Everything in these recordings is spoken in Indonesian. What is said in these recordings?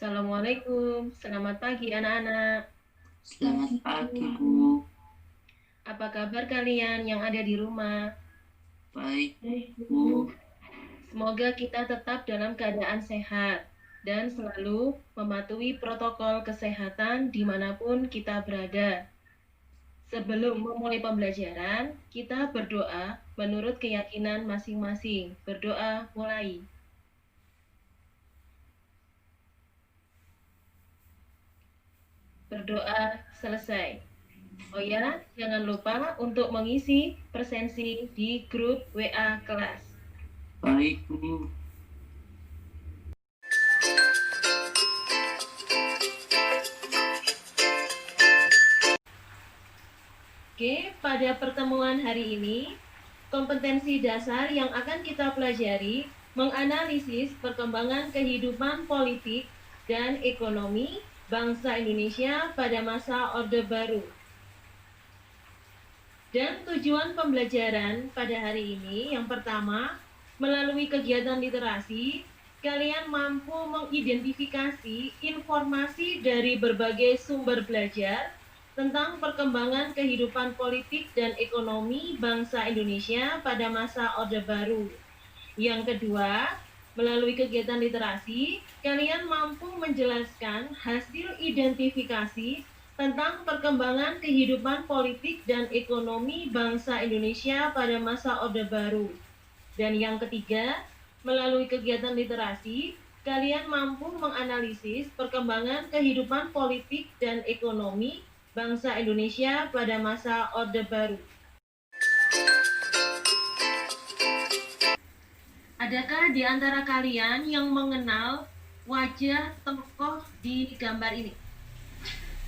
Assalamualaikum, selamat pagi anak-anak. Selamat pagi, Bu. Apa kabar kalian yang ada di rumah? Baik, Bu. Semoga kita tetap dalam keadaan sehat dan selalu mematuhi protokol kesehatan dimanapun kita berada. Sebelum memulai pembelajaran, kita berdoa menurut keyakinan masing-masing. Berdoa mulai. Berdoa selesai. Oh ya, jangan lupa untuk mengisi presensi di grup WA kelas. Baik, Bu. Oke, pada pertemuan hari ini, kompetensi dasar yang akan kita pelajari menganalisis perkembangan kehidupan politik dan ekonomi bangsa Indonesia pada masa Orde Baru. Dan tujuan pembelajaran pada hari ini yang pertama, melalui kegiatan literasi, kalian mampu mengidentifikasi informasi dari berbagai sumber belajar tentang perkembangan kehidupan politik dan ekonomi bangsa Indonesia pada masa Orde Baru. Yang kedua, melalui kegiatan literasi, kalian mampu menjelaskan hasil identifikasi tentang perkembangan kehidupan politik dan ekonomi bangsa Indonesia pada masa Orde Baru. Dan yang ketiga, melalui kegiatan literasi, kalian mampu menganalisis perkembangan kehidupan politik dan ekonomi bangsa Indonesia pada masa Orde Baru. Adakah di antara kalian yang mengenal wajah tokoh di gambar ini?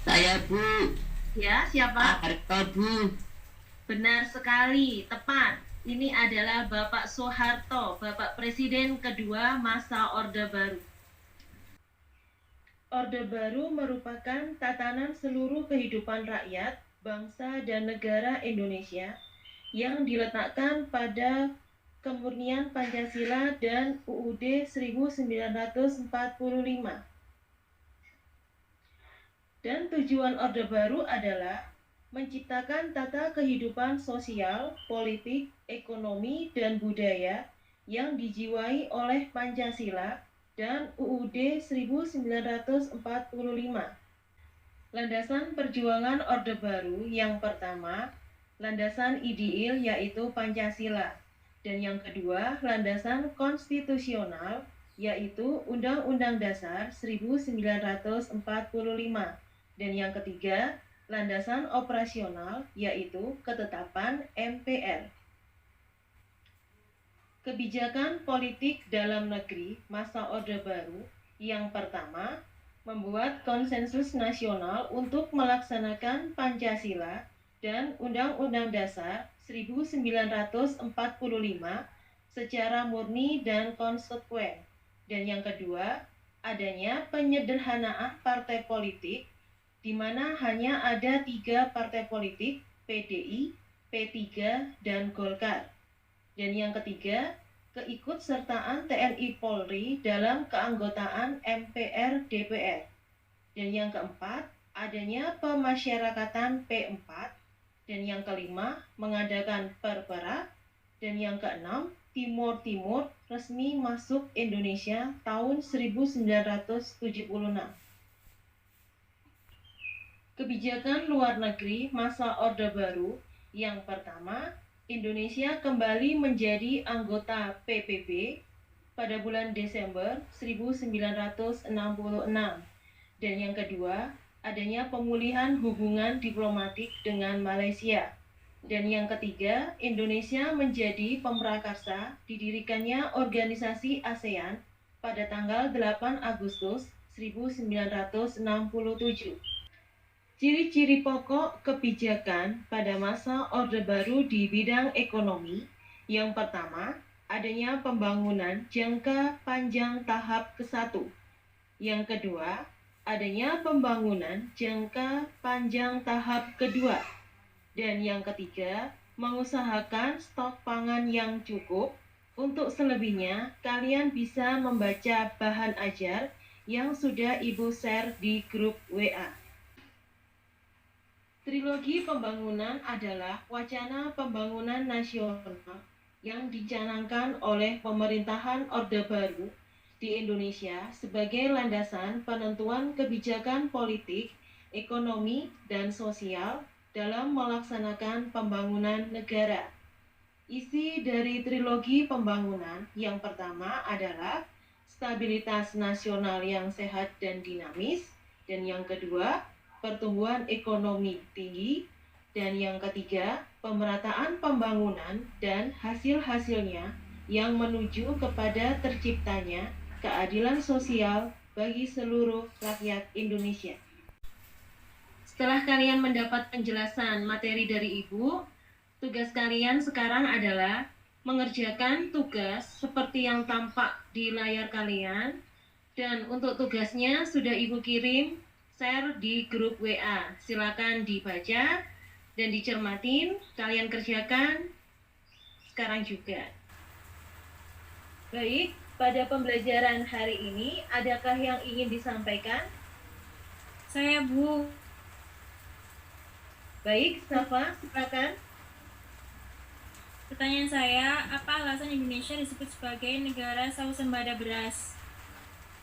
Saya, Bu. Ya, siapa? Harto, Bu. Benar sekali, tepat. Ini adalah Bapak Soeharto, Bapak Presiden kedua masa Orde Baru. Orde Baru merupakan tatanan seluruh kehidupan rakyat, bangsa, dan negara Indonesia yang diletakkan pada kemurnian Pancasila dan UUD 1945. Dan tujuan Orde Baru adalah menciptakan tata kehidupan sosial, politik, ekonomi, dan budaya yang dijiwai oleh Pancasila dan UUD 1945. Landasan perjuangan Orde Baru yang pertama, landasan ideal yaitu Pancasila, dan yang kedua, landasan konstitusional yaitu Undang-Undang Dasar 1945, dan yang ketiga, landasan operasional yaitu ketetapan MPR. Kebijakan politik dalam negeri masa Orde Baru yang pertama, membuat konsensus nasional untuk melaksanakan Pancasila dan Undang-Undang Dasar 1945 secara murni dan konsekuen. Dan yang kedua, adanya penyederhanaan partai politik, di mana hanya ada 3 partai politik, PDI, P3, dan Golkar. Dan yang ketiga, keikutsertaan TNI Polri dalam keanggotaan MPR DPR. Dan yang keempat, adanya pemasyarakatan P4. Dan yang kelima, mengadakan perpera. Dan yang keenam, Timur Timur resmi masuk Indonesia tahun 1976. Kebijakan luar negeri masa Orde Baru yang pertama, Indonesia kembali menjadi anggota PBB pada bulan Desember 1966. Dan yang kedua, adanya pemulihan hubungan diplomatik dengan Malaysia. Dan yang ketiga, Indonesia menjadi pemrakarsa didirikannya organisasi ASEAN pada tanggal 8 Agustus 1967. Ciri-ciri pokok kebijakan pada masa Orde Baru di bidang ekonomi. Yang pertama, adanya pembangunan jangka panjang tahap ke-1. Yang kedua, adanya pembangunan jangka panjang tahap kedua. Dan yang ketiga, mengusahakan stok pangan yang cukup. Untuk selebihnya, kalian bisa membaca bahan ajar yang sudah Ibu share di grup WA. Trilogi pembangunan adalah wacana pembangunan nasional yang dicanangkan oleh pemerintahan Orde Baru di Indonesia sebagai landasan penentuan kebijakan politik, ekonomi, dan sosial dalam melaksanakan pembangunan negara. Isi dari trilogi pembangunan yang pertama adalah stabilitas nasional yang sehat dan dinamis, dan yang kedua, pertumbuhan ekonomi tinggi, dan yang ketiga, pemerataan pembangunan dan hasil-hasilnya yang menuju kepada terciptanya keadilan sosial bagi seluruh rakyat Indonesia. Setelah kalian mendapat penjelasan materi dari Ibu, tugas kalian sekarang adalah mengerjakan tugas seperti yang tampak di layar kalian, dan untuk tugasnya sudah Ibu kirim share di grup WA. Silakan dibaca dan dicermatin, kalian kerjakan sekarang juga. Baik, pada pembelajaran hari ini adakah yang ingin disampaikan? Saya, Bu. Baik, Safa, silakan. Pertanyaan saya, apa alasan Indonesia disebut sebagai negara swasembada beras?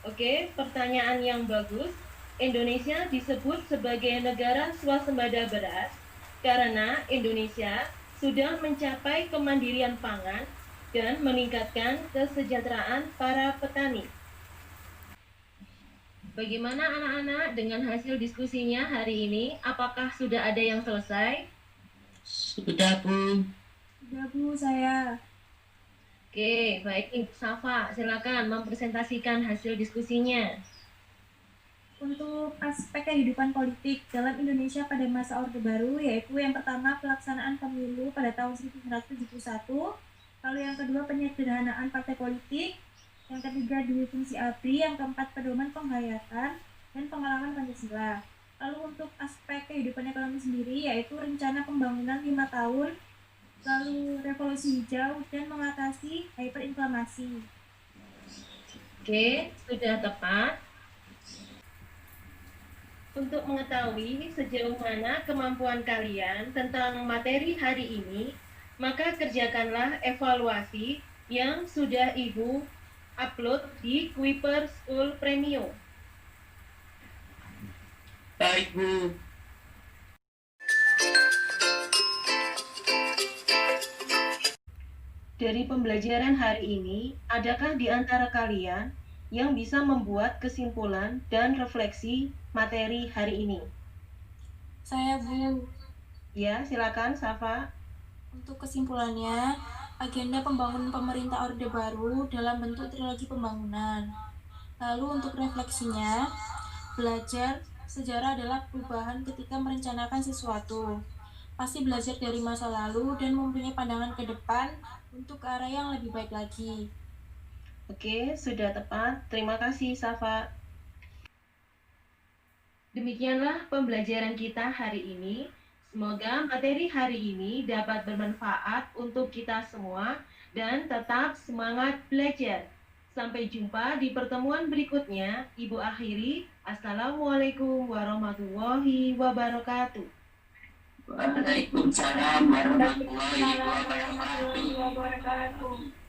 Oke, pertanyaan yang bagus. Indonesia disebut sebagai negara swasembada beras karena Indonesia sudah mencapai kemandirian pangan dan meningkatkan kesejahteraan para petani. Bagaimana anak-anak dengan hasil diskusinya hari ini? Apakah sudah ada yang selesai? Sudah, Bu. Sudah, Bu, saya. Oke, baik. Safa, silakan mempresentasikan hasil diskusinya. Untuk aspek kehidupan politik dalam Indonesia pada masa Orde Baru, yaitu yang pertama pelaksanaan pemilu pada tahun 1971, lalu yang kedua penyederhanaan partai politik, yang ketiga dua fungsi ABRI, yang keempat pedoman penghayatan dan pengalaman Pancasila. Lalu untuk aspek kehidupan ekonomi sendiri, yaitu rencana pembangunan 5 tahun, lalu revolusi hijau, dan mengatasi hiperinflamasi. Oke, sudah tepat. Untuk mengetahui sejauh mana kemampuan kalian tentang materi hari ini, maka kerjakanlah evaluasi yang sudah Ibu upload di Kuiper School Premium. Baik, Bu. Dari pembelajaran hari ini, adakah di antara kalian yang bisa membuat kesimpulan dan refleksi materi hari ini? Saya, Bu. Ya, silakan Safa. Untuk kesimpulannya, agenda pembangunan pemerintah Orde Baru dalam bentuk trilogi pembangunan. Lalu untuk refleksinya, belajar sejarah adalah perubahan ketika merencanakan sesuatu. Pasti belajar dari masa lalu dan mempunyai pandangan ke depan untuk ke arah yang lebih baik lagi. Oke, sudah tepat. Terima kasih, Safa. Demikianlah pembelajaran kita hari ini. Semoga materi hari ini dapat bermanfaat untuk kita semua dan tetap semangat belajar. Sampai jumpa di pertemuan berikutnya. Ibu akhiri. Assalamualaikum warahmatullahi wabarakatuh. Waalaikumsalam warahmatullahi Waalaikumsalam wabarakatuh. warahmatullahi wabarakatuh.